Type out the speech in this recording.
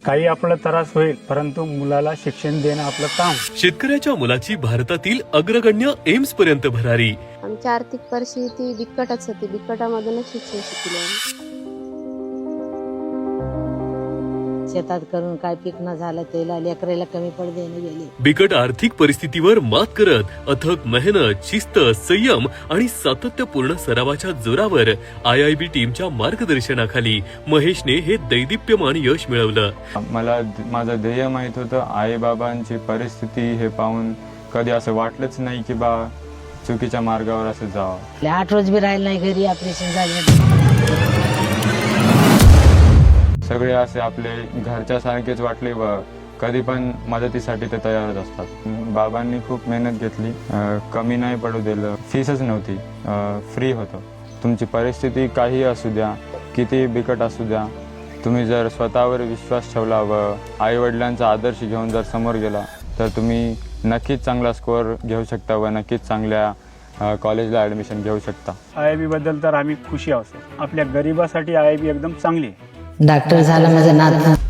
काही आपला त्रास होईल, परंतु मुलाला शिक्षण देणं आपलं काम. शेतकऱ्याच्या मुलाची भारतातील अग्रगण्य एम्स पर्यंत भरारी. आमची आर्थिक परिस्थिती बिकटच होती. बिकटामधूनच शिक्षण शिकले. शेतात करून काय पीक न झालं त्याला लेकराला कमी पडदेने गेले. बिकट आर्थिक परिस्थितीवर मात करत अथक मेहनत, शिस्त, संयम आणि सातत्यपूर्ण सरावाच्या जोरावर IIB टीमच्या मार्गदर्शनाखाली महेशने हे दैदिप्यमान यश मिळवलं. मला माझं ध्येय माहित होतं. आई बाबांची परिस्थिती हे पाहून कधी असं वाटलंच नाही की बा चुकीच्या मार्गावर असं जावं. 8 रोज बी राहिलं नाही घरी. ऑपरेशन झाले. सगळे असे आपले घरच्या सारखेच वाटले व कधी पण मदतीसाठी ते तयारच असतात. बाबांनी खूप मेहनत घेतली. कमी नाही पडू दिलं. फीसच नव्हती. फ्री होतं. तुमची परिस्थिती काही असू द्या, किती बिकट असू द्या, तुम्ही जर स्वतःवर विश्वास ठेवला व आई वडिलांचा आदर्श घेऊन जर समोर गेला तर तुम्ही नक्कीच चांगला स्कोअर घेऊ शकता व नक्कीच चांगल्या कॉलेजला ॲडमिशन घेऊ शकता. IIB बद्दल तर आम्ही खुशी आहोत. आपल्या गरिबासाठी IIB एकदम चांगली आहे. डॉक्टर झालं माझं नात.